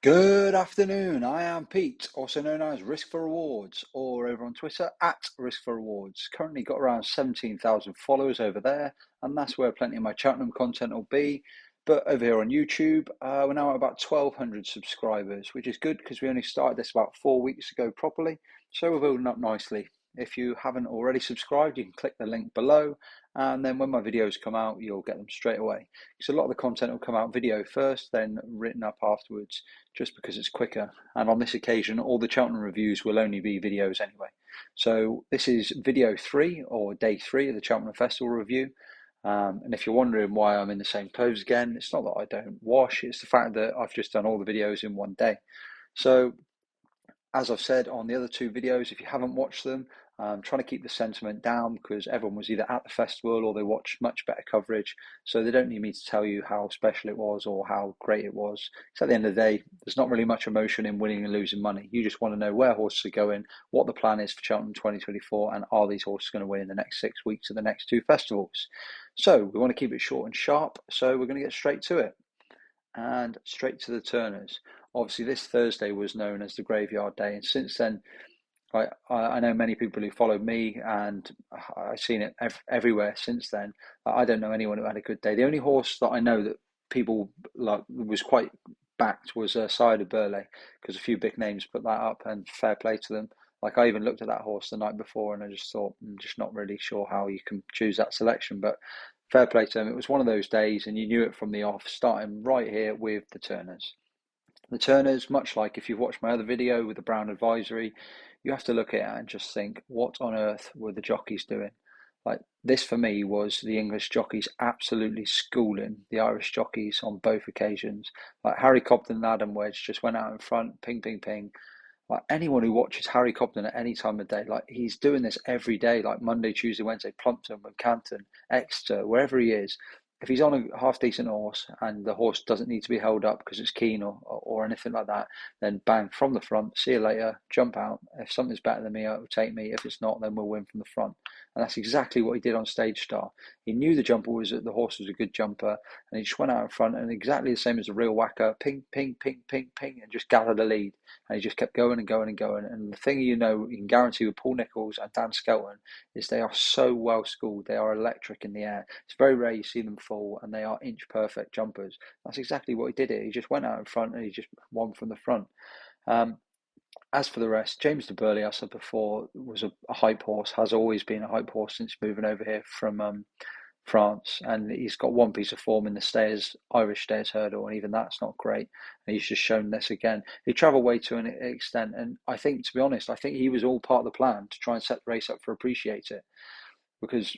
Good afternoon. I am Pete, also known as Risk for Rewards, or over on Twitter at Risk for Rewards. Currently got around 17,000 followers over there, and that's where plenty of my Cheltenham content will be. But over here on YouTube, we're now at about 1,200 subscribers, which is good because we only started this about 4 weeks ago properly. So we're building up nicely. If you haven't already subscribed, you can click the link below, and then when my videos come out, you'll get them straight away. Because a lot of the content will come out video first, then written up afterwards, just because it's quicker. And on this occasion, all the Cheltenham reviews will only be videos anyway. So this is video 3 or day 3 of the Cheltenham Festival review. And if you're wondering why I'm in the same clothes again, it's not that I don't wash, it's the fact that I've just done all the videos in one day. So as I've said on the other two videos, if you haven't watched them, I'm trying to keep the sentiment down because everyone was either at the festival or they watched much better coverage. So they don't need me to tell you how special it was or how great it was. Because at the end of the day, there's not really much emotion in winning and losing money. You just want to know where horses are going, what the plan is for Cheltenham 2024, and are these horses going to win in the next 6 weeks of the next two festivals. So we want to keep it short and sharp. So we're going to get straight to it and straight to the turners. Obviously, this Thursday was known as the Graveyard Day, and since then, I know many people who followed me, and I've seen it everywhere since then. I don't know anyone who had a good day. The only horse that I know that people like was quite backed was Sire de Burley, because a few big names put that up, and fair play to them. Like I even looked at that horse the night before, and I just thought, I'm just not really sure how you can choose that selection, but fair play to him. It was one of those days, and you knew it from the off, starting right here with the Turners. The Turners, much like if you've watched my other video with the Brown Advisory, you have to look at it and just think, what on earth were the jockeys doing? Like this for me was the English jockeys absolutely schooling the Irish jockeys on both occasions. Like Harry Cobden and Adam Wedge just went out in front, ping, ping, ping. Like anyone who watches Harry Cobden at any time of day, like he's doing this every day, like Monday, Tuesday, Wednesday, Plumpton, Canton, Exeter, wherever he is. If he's on a half decent horse and the horse doesn't need to be held up because it's keen or anything like that, then bang from the front, see you later, jump out. If something's better than me, it will take me. If it's not, then we'll win from the front. And that's exactly what he did on Stage Star. He knew the horse was a good jumper, and he just went out in front and exactly the same as a real whacker, ping, ping, ping, ping, ping, and just gathered a lead. And he just kept going and going and going. And the thing you can guarantee with Paul Nicholls and Dan Skelton is they are so well schooled. They are electric in the air. It's very rare you see them fall, and they are inch perfect jumpers. That's exactly what he did. He just went out in front and he just won from the front. Um, as for the rest, James de Burley, I said before, was a hype horse. Has always been a hype horse since moving over here from France, and he's got one piece of form in the stayers, Irish stayers hurdle, and even that's not great. And he's just shown this again. He travelled way to an extent, and I think, to be honest, I think he was all part of the plan to try and set the race up for Appreciate It, because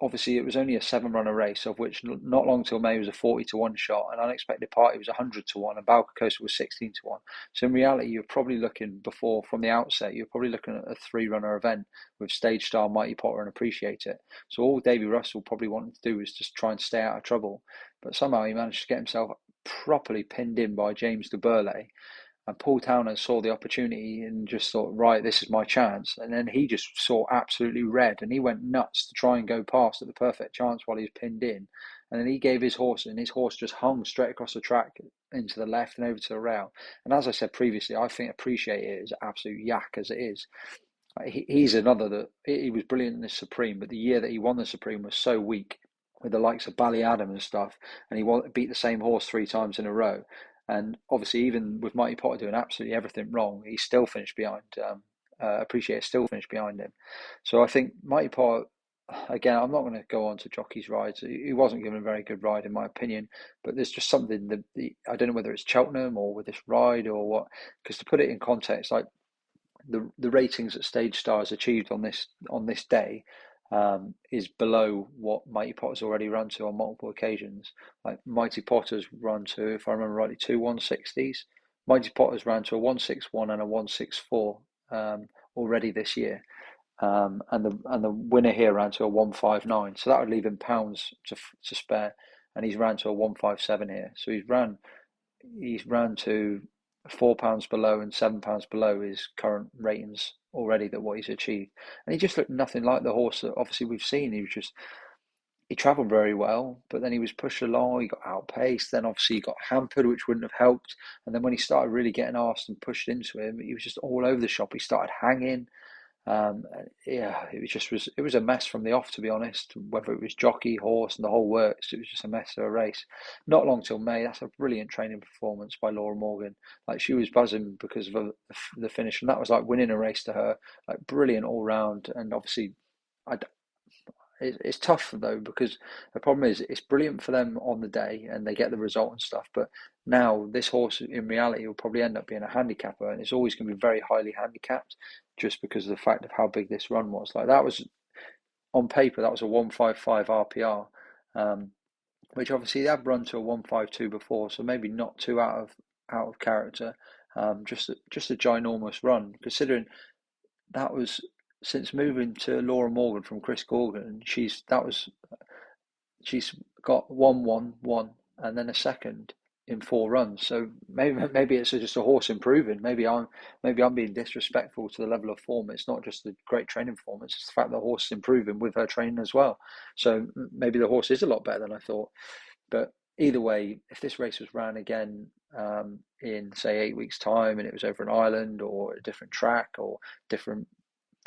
obviously it was only a 7 runner race, of which not long till May was a 40-1 shot, and Unexpected Party was 100-1, and Balka Coast was 16-1. So in reality, you're probably looking from the outset, you're probably looking at a 3 runner event with Stage Star, Mighty Potter, and Appreciate It. So all Davy Russell probably wanted to do was just try and stay out of trouble, but somehow he managed to get himself properly pinned in by James de Burley. And Paul Towner saw the opportunity and just thought, right, this is my chance. And then he just saw absolutely red, and he went nuts to try and go past at the perfect chance while he was pinned in. And then he gave his horse, and his horse just hung straight across the track into the left and over to the rail. And as I said previously, I think Appreciate It is absolute yak as it is. He's another that he was brilliant in the Supreme, but the year that he won the Supreme was so weak with the likes of Ballyadam and stuff, and he beat the same horse 3 times in a row. And obviously, even with Mighty Potter doing absolutely everything wrong, he still finished behind. Appreciate It still finished behind him. So I think Mighty Potter. Again, I'm not going to go on to jockey's rides. He wasn't given a very good ride, in my opinion. But there's just something that I don't know whether it's Cheltenham or with this ride or what. Because to put it in context, like the ratings that Stage Stars achieved on this day is below what Mighty Potter's already run to on multiple occasions. Like Mighty Potter's run to, if I remember rightly, 2 160s. Mighty Potter's ran to a 161 and a 164 already this year. And the winner here ran to a 159, so that would leave him pounds to spare, and he's ran to a 157 here. So he's ran to £4 below and £7 below his current ratings already that what he's achieved, and he just looked nothing like the horse that obviously we've seen. He was just he travelled very well, but then he was pushed along, he got outpaced, then obviously he got hampered, which wouldn't have helped. And then when he started really getting asked and pushed into him, he was just all over the shop. He started hanging. Um, yeah, it was a mess from the off, to be honest. Whether it was jockey, horse, and the whole works, it was just a mess of a race. Not long till May. That's a brilliant training performance by Laura Morgan. Like she was buzzing because of the finish, and that was like winning a race to her. Like brilliant all round, and obviously, I, it's tough though because the problem is it's brilliant for them on the day and they get the result and stuff. But now this horse in reality will probably end up being a handicapper, and it's always going to be very highly handicapped just because of the fact of how big this run was. Like that was on paper that was a 155 RPR, which obviously they have run to a 152 before, so maybe not too out of character. Just a ginormous run considering that was since moving to Laura Morgan from Chris Corgan. She's got 1-1-1 and then a second in 4 runs. So maybe it's just a horse improving. Maybe I'm being disrespectful to the level of form. It's not just the great training form. It's just the fact the horse is improving with her training as well. So maybe the horse is a lot better than I thought. But either way, if this race was ran again in say 8 weeks' time and it was over an island or a different track or different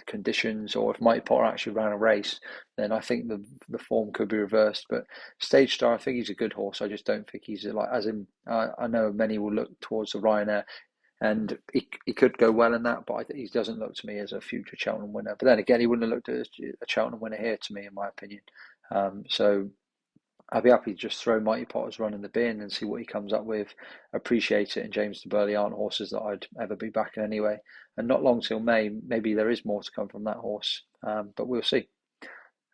conditions, or if Mighty Potter actually ran a race, then I think the form could be reversed. But Stage Star, I think he's a good horse. I just don't think he's like as in. I know many will look towards the Ryanair, and he could go well in that, but I think he doesn't look to me as a future Cheltenham winner. But then again, he wouldn't have looked at a Cheltenham winner here to me, in my opinion. So I'd be happy to just throw Mighty Potter's run in the bin and see what he comes up with. Appreciate it, and James de Burley aren't horses that I'd ever be backing anyway. And not long till May, maybe there is more to come from that horse, but we'll see.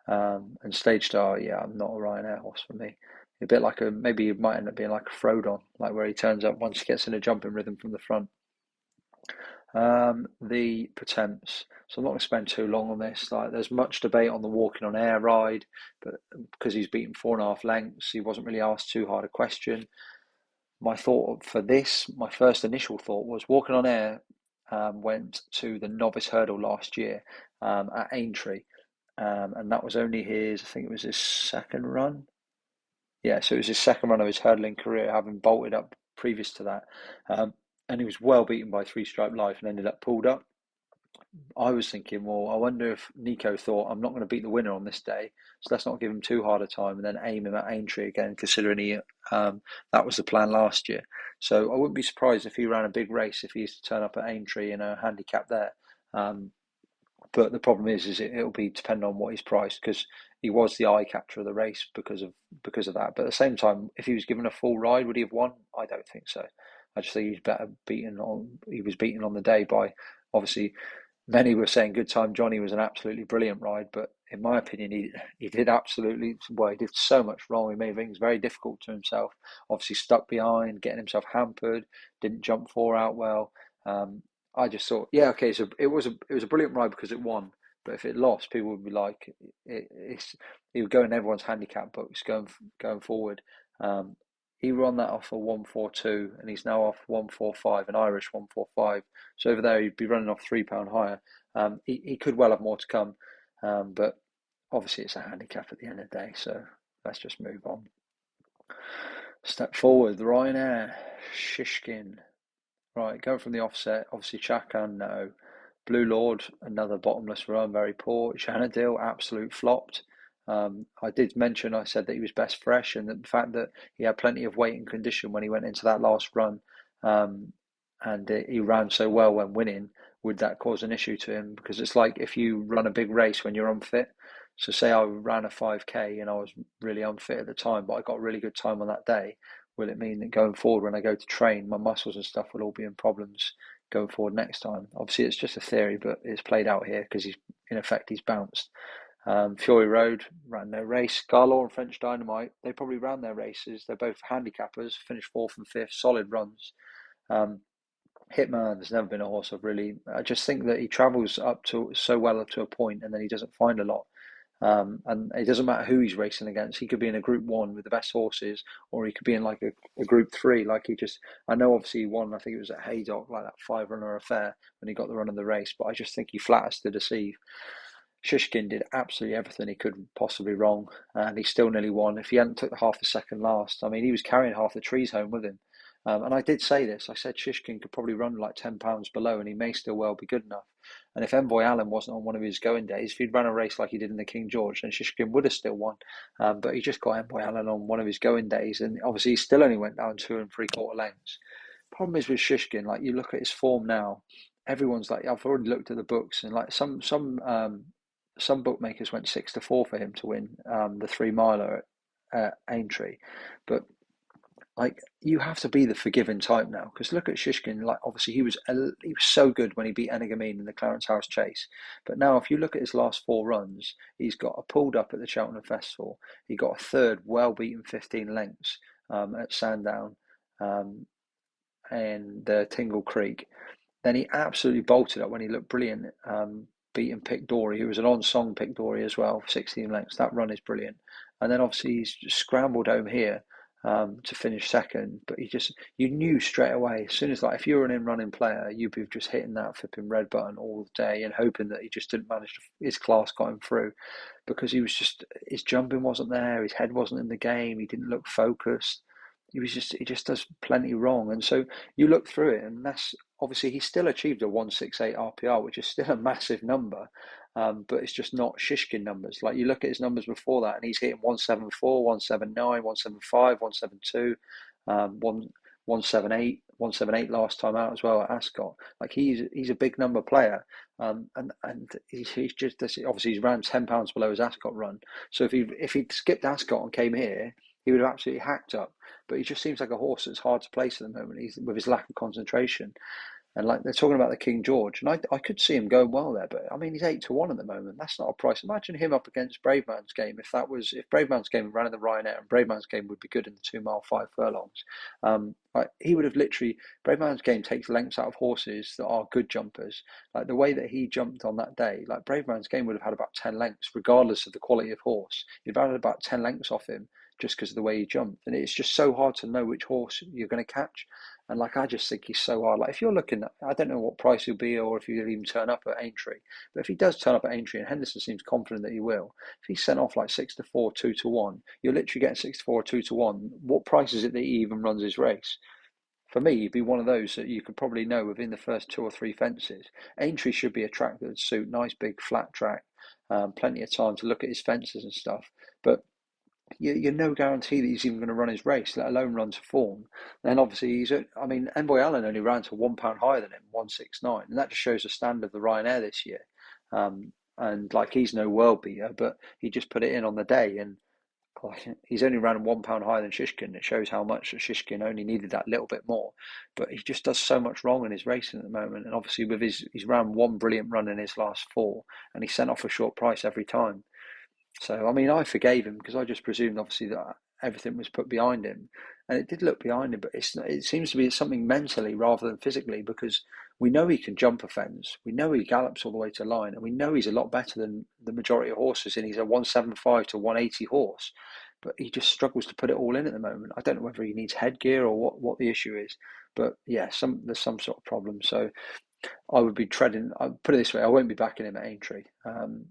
And Stage Star, yeah, I'm not a Ryanair horse for me. A bit like maybe it might end up being like a Frodon, like where he turns up once he gets in a jumping rhythm from the front. The Pretemps. So I'm not going to spend too long on this. Like, there's much debate on the walking on air ride, but because he's beaten 4.5 lengths, he wasn't really asked too hard a question. My thought for this, my first initial thought was walking on air went to the novice hurdle last year at Aintree, and that was only his, I think it was his second run. Yeah, so it was his second run of his hurdling career, having bolted up previous to that. And he was well beaten by Three Stripe Life and ended up pulled up. I was thinking, well, I wonder if Nico thought I'm not going to beat the winner on this day, so let's not give him too hard a time and then aim him at Aintree again, considering that was the plan last year. So I wouldn't be surprised if he ran a big race if he used to turn up at Aintree in a handicap there. Um, but the problem is it'll be dependent on what he's priced because he was the eye catcher of the race because of that. But at the same time, if he was given a full ride, would he have won? I don't think so. I just think he's better beaten on. He was beaten on the day by obviously. Many were saying Good Time Johnny was an absolutely brilliant ride, but in my opinion, he did absolutely well. He did so much wrong. He made things very difficult to himself. Obviously, stuck behind, getting himself hampered. Didn't jump 4 out well. I just thought, yeah, okay, so it was a brilliant ride because it won. But if it lost, people would be like, he would go in everyone's handicap books going forward. Um, he run that off a 142, and he's now off 145, an Irish 145. So over there, he'd be running off £3 higher. He could well have more to come, but obviously it's a handicap at the end of the day. So let's just move on. Step forward, the Ryanair Shishkin. Right, going from the offset, obviously Chakan, no. Blue Lord, another bottomless run, very poor. Shanadil, absolute flopped. I did mention, I said that he was best fresh, and the fact that he had plenty of weight and condition when he went into that last run, and he ran so well when winning, would that cause an issue to him? Because it's like if you run a big race when you're unfit. So say I ran a 5K and I was really unfit at the time, but I got a really good time on that day. Will it mean that going forward when I go to train, my muscles and stuff will all be in problems going forward next time? Obviously, it's just a theory, but it's played out here because he's bounced. Fury Road ran their race. Garlaw and French Dynamite, they probably ran their races. They're both handicappers, finished fourth and fifth, solid runs. Hitman has never been a horse I just think that he travels up to so well up to a point and then he doesn't find a lot. And it doesn't matter who he's racing against. He could be in a Group 1 with the best horses, or he could be in like a Group 3. I know obviously he won, I think it was at Haydock, like that 5-runner affair when he got the run of the race, but I just think he flatters to deceive. Shishkin did absolutely everything he could possibly wrong, and he still nearly won. If he hadn't took the half the second last, I mean, he was carrying half the trees home with him. And I did say this. I said Shishkin could probably run like £10 below, and he may still well be good enough. And if Envoy Allen wasn't on one of his going days, if he'd run a race like he did in the King George, then Shishkin would have still won. But he just got Envoy Allen on one of his going days, and obviously he still only went down 2 3/4 lengths. Problem is with Shishkin, like you look at his form now, everyone's like, I've already looked at the books, and like some bookmakers went 6-4 for him to win the 3 miler at Aintree, but like you have to be the forgiving type now, because look at Shishkin. Like obviously he was so good when he beat Energumene in the Clarence House Chase, but now if you look at his last 4 runs, he's got a pulled up at the Cheltenham Festival. He got a third, well beaten 15 lengths at Sandown and Tingle Creek. Then he absolutely bolted up when he looked brilliant, beating Pic Dory, who was an on-song Pic Dory as well, 16 lengths. That run is brilliant. And then obviously he's just scrambled home here to finish second. But you knew straight away, as soon as, like, if you were an in-running player, you'd be just hitting that flipping red button all day and hoping that he just didn't manage his class got him through, because his jumping wasn't there, his head wasn't in the game, he didn't look focused. He just does plenty wrong. And so you look through it, and that's obviously he still achieved a 168 RPR, which is still a massive number, but it's just not Shishkin numbers. Like you look at his numbers before that, and he's hitting 174, 179, 175, 172, 178 last time out as well at Ascot. Like he's a big number player, and he's just obviously he's ran £10 below his Ascot run. So if he'd skipped Ascot and came here, he would have absolutely hacked up. But he just seems like a horse that's hard to place at the moment. He's with his lack of concentration. And like they're talking about the King George, and I could see him going well there, but I mean he's 8-1 at the moment. That's not a price. Imagine him up against Braveman's Game. If Braveman's Game ran in the Ryanair, and Braveman's Game would be good in the 2 mile 5 furlongs. Like he would have literally Braveman's Game takes lengths out of horses that are good jumpers. Like the way that he jumped on that day, like Braveman's Game would have had about 10 lengths, regardless of the quality of horse. You'd have had about 10 lengths off him just because of the way he jumped, and it's just so hard to know which horse you're going to catch. And like I just think he's so hard. Like if you're looking at, I don't know what price he'll be, or if he'll even turn up at Aintree. But if he does turn up at Aintree, and Henderson seems confident that he will, if he's sent off like 6-4, 2-1, you're literally getting 6-4, 2-1. What price is it that he even runs his race? For me, he'd be one of those that you could probably know within the first 2 or 3 fences. Aintree should be a track that would suit, nice big flat track, plenty of time to look at his fences and stuff. But you're no guarantee that he's even going to run his race, let alone run to form. Then obviously I mean, Envoy Allen only ran to £1 higher than him, 169, and that just shows the standard of the Ryanair this year. And like he's no world beater, but he just put it in on the day, and like, he's only ran £1 higher than Shishkin. It shows how much Shishkin only needed that little bit more. But he just does so much wrong in his racing at the moment, and obviously with he's ran one brilliant run in his last 4, and he sent off a short price every time. So, I mean, I forgave him because I just presumed, obviously, that everything was put behind him. And it did look behind him, but it seems to be something mentally rather than physically, because we know he can jump a fence. We know he gallops all the way to line, and we know he's a lot better than the majority of horses, and he's a 175 to 180 horse. But he just struggles to put it all in at the moment. I don't know whether he needs headgear or what the issue is. But yeah, there's some sort of problem. So I would be treading. I'll put it this way: I won't be backing him at Aintree,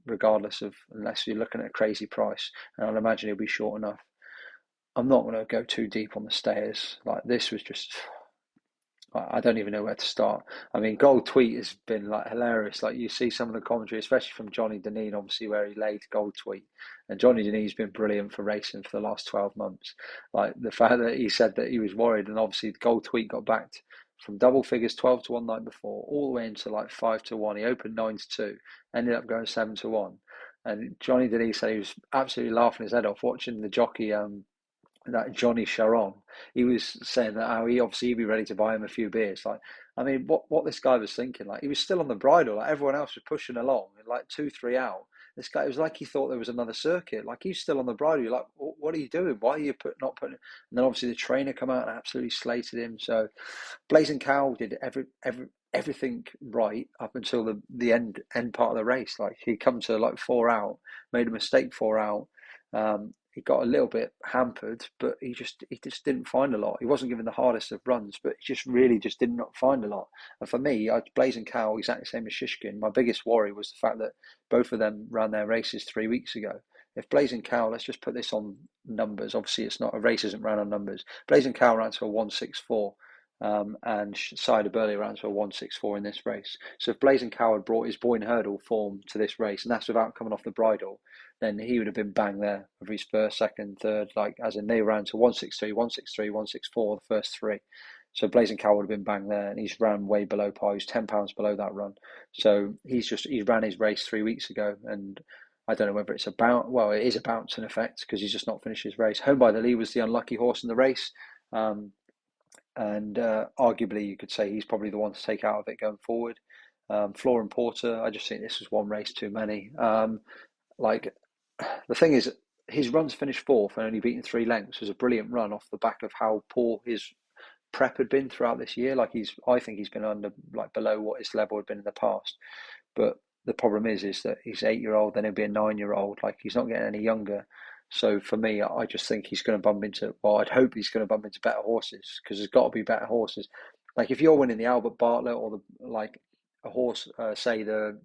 regardless of, unless you're looking at a crazy price. And I'll imagine he'll be short enough. I'm not going to go too deep on the stayers. Like this was just, I don't even know where to start. I mean, Gold Tweet has been like hilarious. Like you see some of the commentary, especially from Johnny Deneen, obviously where he laid Gold Tweet, and Johnny Deneen's been brilliant for racing for the last 12 months. Like the fact that he said that he was worried, and obviously Gold Tweet got backed from double figures 12-1 night before, all the way into like 5-1. He opened 9-2, ended up going 7-1. And Johnny Deneen said he was absolutely laughing his head off watching the jockey that Johnny Sharon. He was saying that how he obviously he'd be ready to buy him a few beers. Like, I mean, what this guy was thinking, like he was still on the bridle, like everyone else was pushing along, and like 2-3 out. This guy, it was like he thought there was another circuit. Like he's still on the bridle. You're like, what are you doing? Why are you not putting? And then obviously the trainer come out and absolutely slated him. So Blazing Cow did everything right up until the end part of the race. Like he come to like 4 out, made a mistake 4 out. he got a little bit hampered, but he just didn't find a lot. He wasn't given the hardest of runs, but he just really just did not find a lot. And for me, Blazing Cow, exactly the same as Shishkin. My biggest worry was the fact that both of them ran their races 3 weeks ago. If Blazing Cow, let's just put this on numbers. Obviously, it's not a race isn't ran on numbers. Blazing Cow ran to a 164. And Cider Burley ran to a 164 in this race. So if Blazing Cow had brought his Boyne Hurdle form to this race, and that's without coming off the bridle, then he would have been bang there with his first, second, third, like as in they ran to 163, 163, 164 the first three. So Blazing Cow would have been bang there, and he's ran way below par. He's £10 below that run. So he ran his race 3 weeks ago, and I don't know whether it's about, well, it is a bounce in effect because he's just not finished his race. Home by the Lee was the unlucky horse in the race. And arguably you could say he's probably the one to take out of it going forward. Floor and Porter, I just think this was one race too many. Like the thing is, his runs finished fourth and only beaten 3 lengths was a brilliant run off the back of how poor his prep had been throughout this year. Like I think he's been under, like below what his level had been in the past. But the problem is that he's 8-year-old, then he'll be a 9-year-old. Like he's not getting any younger. So for me, I just think he's going to bump into, well, I'd hope he's going to bump into better horses because there's got to be better horses. Like if you're winning the Albert Bartlett or like a horse, say the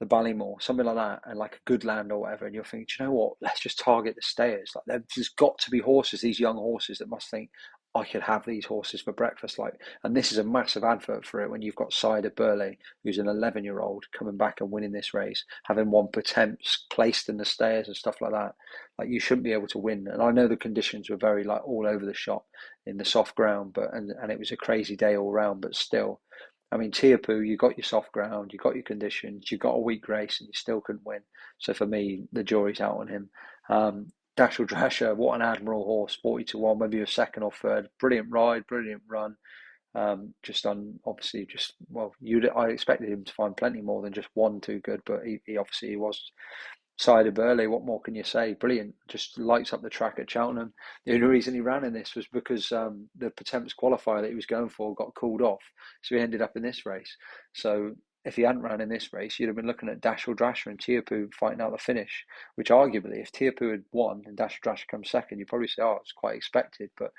Ballymore, something like that, and like a good land or whatever, and you're thinking, do you know what? Let's just target the stayers. Like there's got to be horses, these young horses that must think I could have these horses for breakfast. Like, and this is a massive advert for it when you've got Cider Burley, who's an 11-year-old, coming back and winning this race, having won Potemps, placed in the stayers and stuff like that. Like you shouldn't be able to win. And I know the conditions were very like all over the shop in the soft ground, but and it was a crazy day all round, but still. I mean, Tiapu, you got your soft ground, you got your conditions, you got a weak race, and you still couldn't win. So for me, the jury's out on him. Dashel Drasher, what an admirable horse, 40-1, maybe a second or third. Brilliant ride, brilliant run. Obviously just well, I expected him to find plenty more than just one too good, but he obviously he was. Cider Burley, what more can you say? Brilliant, just lights up the track at Cheltenham. The only reason he ran in this was because the Potemps qualifier that he was going for got called off, so he ended up in this race. So if he hadn't ran in this race, you'd have been looking at Dashel Drasher and Tiapu fighting out the finish, which arguably, if Tiapu had won and Dashel Drasher comes second, you'd probably say, oh, it's quite expected, but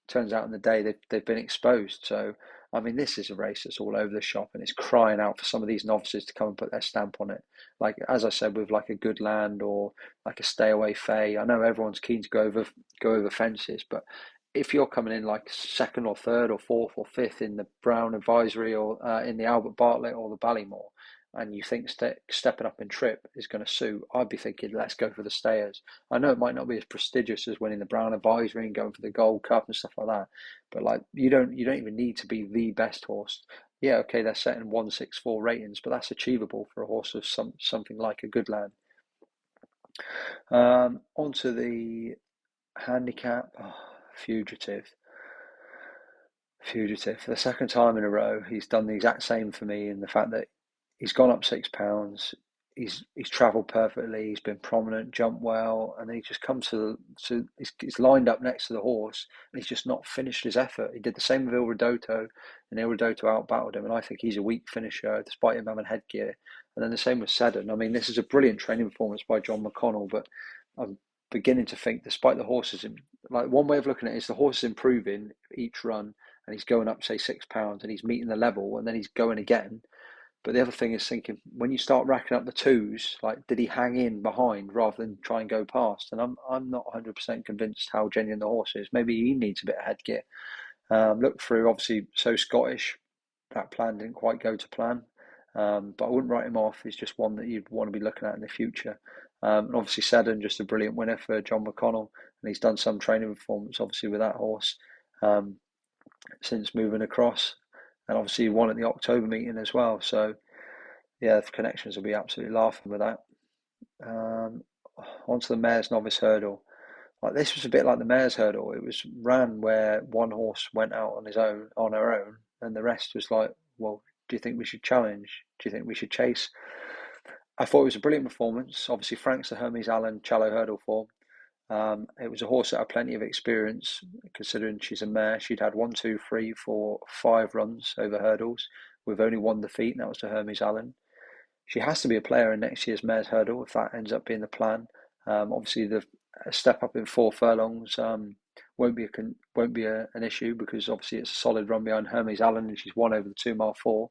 turns out in the day they've been exposed. So I mean, this is a race that's all over the shop, and it's crying out for some of these novices to come and put their stamp on it. Like as I said, with like a Good Land or like a Stay Away Fay. I know everyone's keen to go over fences, but if you're coming in like second or third or fourth or fifth in the Brown Advisory or in the Albert Bartlett or the Ballymore, and you think stepping up in trip is going to suit, I'd be thinking, let's go for the stayers. I know it might not be as prestigious as winning the Brown Advisory and going for the Gold Cup and stuff like that, but like you don't even need to be the best horse. Yeah, okay, they're setting 164 ratings, but that's achievable for a horse of something like a Good Land. Onto the handicap. Oh, Fugitive. For the second time in a row, he's done the exact same for me in the fact that he's gone up £6. He's travelled perfectly. He's been prominent, jumped well, and then he just comes he's lined up next to the horse, and he's just not finished his effort. He did the same with Il Ridotto, and Il Ridotto out-battled him, and I think he's a weak finisher despite him having headgear. And then the same with Seddon. I mean, this is a brilliant training performance by John McConnell, but I'm beginning to think, despite the horses, like one way of looking at it is the horse is improving each run, and he's going up, say, £6, and he's meeting the level, and then he's going again. But the other thing is thinking, when you start racking up the twos, like, did he hang in behind rather than try and go past? And I'm not 100% convinced how genuine the horse is. Maybe he needs a bit of headgear. Look through, obviously, so Scottish. That plan didn't quite go to plan. But I wouldn't write him off. He's just one that you'd want to be looking at in the future. And obviously, Seddon, just a brilliant winner for John McConnell. And he's done some training performance, obviously, with that horse since moving across. And obviously, he won at the October meeting as well. So, yeah, the connections will be absolutely laughing with that. Onto the Mayor's Novice Hurdle. Like this was a bit like the Mayor's Hurdle. It was ran where one horse went out on her own, and the rest was like, well, do you think we should challenge? Do you think we should chase? I thought it was a brilliant performance. Obviously, Frank's the Hermes Allen Challow Hurdle form. It was a horse that had plenty of experience, considering she's a mare. She'd had 1, 2, 3, 4, 5 runs over hurdles with only one defeat, and that was to Hermes Allen. She has to be a player in next year's Mayor's Hurdle if that ends up being the plan. Obviously, the a step up in 4 furlongs won't be an issue because obviously it's a solid run behind Hermes Allen and she's won over the 2 mile 4.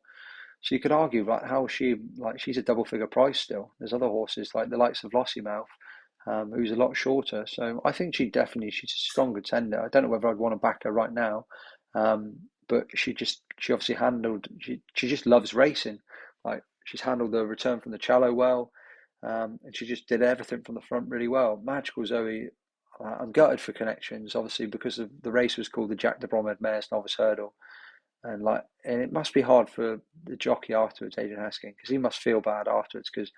So you could argue like how she like she's a double figure price still. There's other horses like the likes of Lossiemouth, who's a lot shorter. So I think she's a strong contender. I don't know whether I'd want to back her right now, but she obviously she just loves racing. Like she's handled the return from the Challow well, and she just did everything from the front really well. Magical Zoe. I'm gutted for connections, obviously, because of the race was called the Jack de Bromhead Mares Novice Hurdle, and it must be hard for the jockey afterwards, Adrian Hesking, because he must feel bad afterwards. Because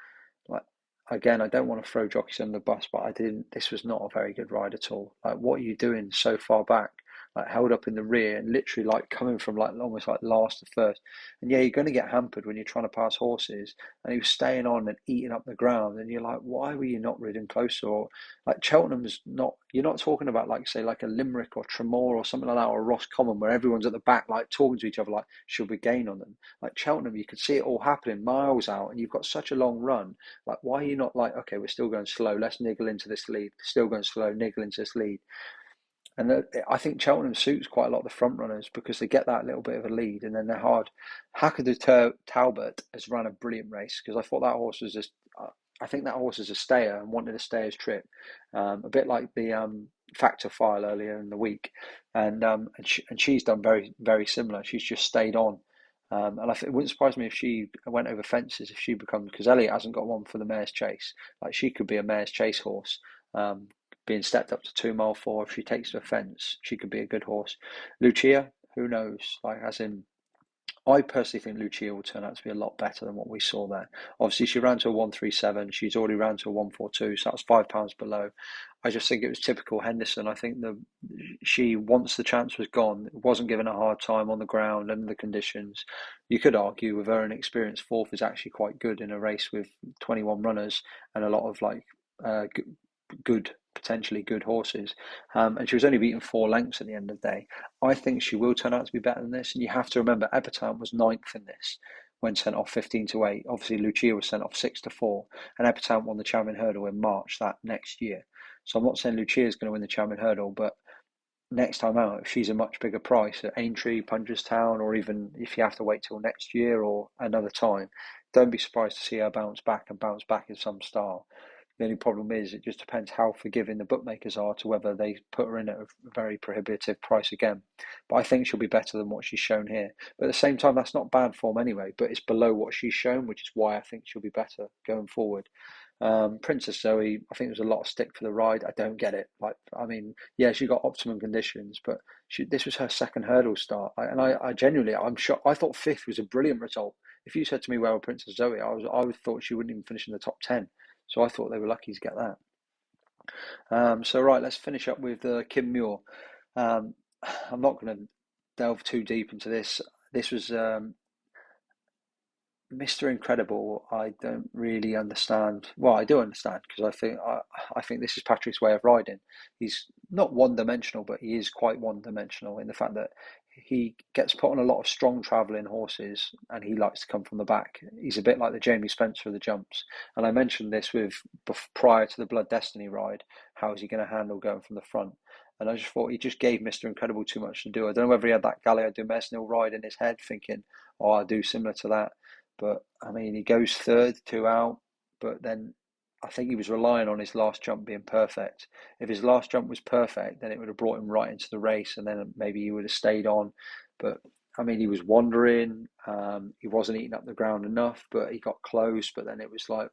like again, I don't want to throw jockeys under the bus, but I didn't. This was not a very good ride at all. Like, what are you doing so far back? Like held up in the rear and literally like coming from like almost like last to first. And yeah, you're going to get hampered when you're trying to pass horses. And he was staying on and eating up the ground. And you're like, why were you not ridden closer? Or like Cheltenham's not. You're not talking about like say like a Limerick or Tremor or something like that or Ross Common where everyone's at the back like talking to each other like should we gain on them? Like Cheltenham, you could see it all happening miles out, and you've got such a long run. Like, why are you not like, okay, we're still going slow, let's niggle into this lead, still going slow, niggle into this lead. And I think Cheltenham suits quite a lot of the front runners because they get that little bit of a lead and then they're hard. Hackett Talbot has run a brilliant race because I thought that horse was just, I think that horse is a stayer and wanted to stay his trip, a bit like the Factor File earlier in the week, and she's done very very similar. She's just stayed on, and it wouldn't surprise me if she went over fences if she becomes because Elliot hasn't got one for the Mare's Chase. Like she could be a Mare's Chase horse. Being stepped up to 2 mile 4, if she takes the fence, she could be a good horse. Lucia, who knows? Like, as in, I personally think Lucia will turn out to be a lot better than what we saw there. Obviously, she ran to a 137. She's already ran to a 142, so that's £5 below. I just think it was typical Henderson. I think she once the chance was gone, wasn't given a hard time on the ground and the conditions. You could argue with her inexperienced fourth is actually quite good in a race with 21 runners and a lot of like good, potentially good horses. And she was only beaten 4 lengths at the end of the day. I think she will turn out to be better than this. And you have to remember, Epatante was ninth in this when sent off 15-8. Obviously, Lucia was sent off 6-4, and Epatante won the Champion Hurdle in March that next year. So I'm not saying Lucia is going to win the Champion Hurdle, but next time out, if she's a much bigger price at Aintree, Punchestown, or even if you have to wait till next year or another time, don't be surprised to see her bounce back and bounce back in some style. The only problem is it just depends how forgiving the bookmakers are to whether they put her in at a very prohibitive price again. But I think she'll be better than what she's shown here. But at the same time, that's not bad form anyway, but it's below what she's shown, which is why I think she'll be better going forward. Princess Zoe, I think there's a lot of stick for the ride. I don't get it. Like, I mean, yeah, she got optimum conditions, but this was her second hurdle start. I genuinely, I'm shocked. I thought fifth was a brilliant result. If you said to me, well, Princess Zoe, I would thought she wouldn't even finish in the top 10. So I thought they were lucky to get that. So right, let's finish up with Kim Muir. Um, I'm not going to delve too deep into this. This was Mr. Incredible. I don't really understand. Well, I do understand because I think this is Patrick's way of riding. He's not one-dimensional, but he is quite one-dimensional in the fact that he gets put on a lot of strong travelling horses and he likes to come from the back. He's a bit like the Jamie Spencer of the jumps. And I mentioned this prior to the Blood Destiny ride. How is he going to handle going from the front? And I just thought he just gave Mr. Incredible too much to do. I don't know whether he had that Galileo Dumesnil ride in his head thinking, oh, I'll do similar to that. But I mean, he goes third, 2 out. But then I think he was relying on his last jump being perfect. If his last jump was perfect, then it would have brought him right into the race, and then maybe he would have stayed on. But I mean, he was wandering. He wasn't eating up the ground enough, but he got close. But then it was like,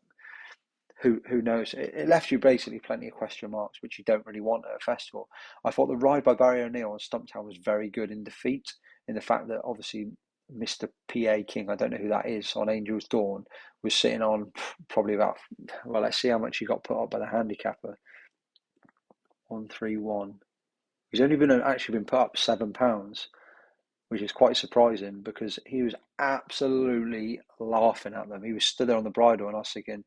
who knows? It left you basically plenty of question marks, which you don't really want at a festival. I thought the ride by Barry O'Neill on Stumptown was very good in defeat, in the fact that obviously Mr. PA King, I don't know who that is, on Angel's Dawn, was sitting on probably about, well, let's see how much he got put up by the handicapper. 131. He's only actually been put up £7, which is quite surprising because he was absolutely laughing at them. He was stood there on the bridle, and I was thinking,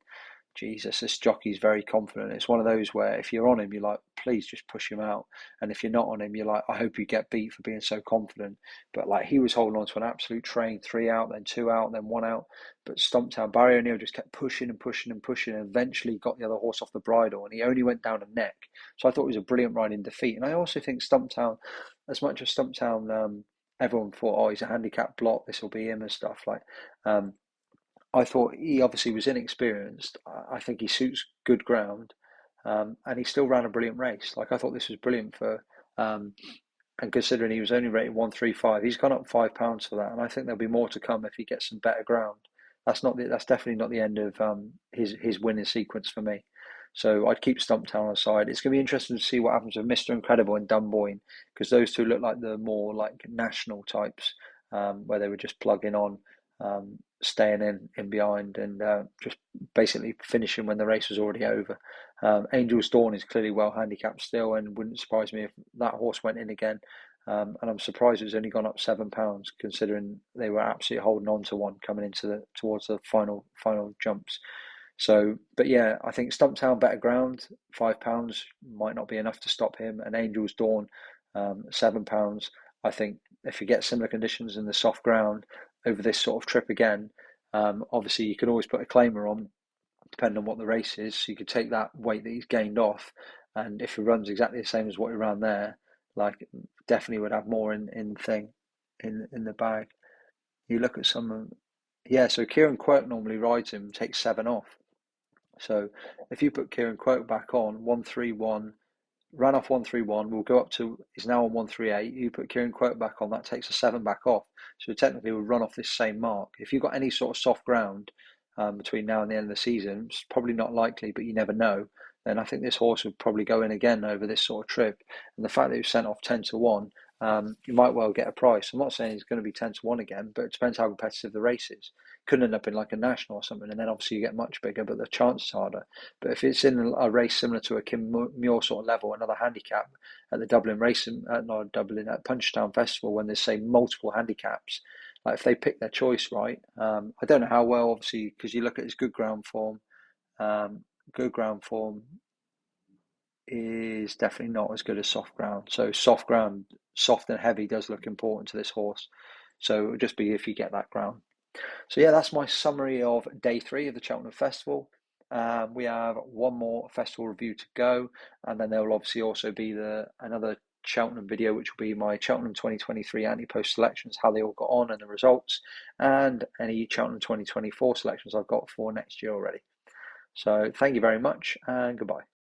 Jesus, this jockey's very confident. It's one of those where if you're on him, you're like, please just push him out. And if you're not on him, you're like, I hope you get beat for being so confident. But like he was holding on to an absolute train, three out, then two out, then one out. But Stumptown, Barry O'Neill just kept pushing and pushing and pushing, and eventually got the other horse off the bridle, and he only went down a neck. So I thought it was a brilliant ride in defeat. And I also think Stumptown, as much as Stumptown, everyone thought, oh, he's a handicap block, this will be him and stuff like. Um, I thought he obviously was inexperienced. I think he suits good ground, and he still ran a brilliant race. Like I thought this was brilliant for, and considering he was only rated 135, he's gone up £5 for that, and I think there'll be more to come if he gets some better ground. That's definitely not the end of his winning sequence for me. So I'd keep Stumptown aside. It's going to be interesting to see what happens with Mr. Incredible and Dunboyne, because those two look like the more like national types, where they were just plugging on, staying in behind, and just basically finishing when the race was already over. Angel's Dawn is clearly well handicapped still, and wouldn't surprise me if that horse went in again. And I'm surprised it's only gone up £7, considering they were absolutely holding on to one coming into towards the final jumps. So, but yeah, I think Stumptown better ground, £5 might not be enough to stop him, and Angel's Dawn, £7. I think if you get similar conditions in the soft ground over this sort of trip again, obviously you can always put a claimer on, depending on what the race is. So you could take that weight that he's gained off, and if he runs exactly the same as what he ran there, like definitely would have more in the bag. You look at some, yeah. So Kieran Quirk normally rides him, takes seven off. So if you put Kieran Quirk back on 131, ran off 131, we'll go up to, he's now on 138. You put Kieran Quirk back on, that takes a seven back off. So technically we'll run off this same mark. If you've got any sort of soft ground between now and the end of the season, it's probably not likely, but you never know. Then I think this horse would probably go in again over this sort of trip. And the fact that he was sent off 10 to 1, you might well get a price. I'm not saying it's going to be 10 to 1 again, but it depends how competitive the race is. Could end up in like a national or something, and then obviously you get much bigger, but the chance is harder. But if it's in a race similar to a Kim Muir sort of level, another handicap at the Dublin racing, not Dublin, at Punchestown Festival, when there's say multiple handicaps, like if they pick their choice right, I don't know how well, obviously, because you look at his good ground form. Good ground form is definitely not as good as soft ground. So soft ground, soft and heavy, does look important to this horse. So it would just be if you get that ground. So yeah, that's my summary of day 3 of the Cheltenham Festival. We have one more festival review to go, and then there will obviously also be another Cheltenham video, which will be my Cheltenham 2023 anti-post selections, how they all got on and the results, and any Cheltenham 2024 selections I've got for next year already. So thank you very much, and goodbye.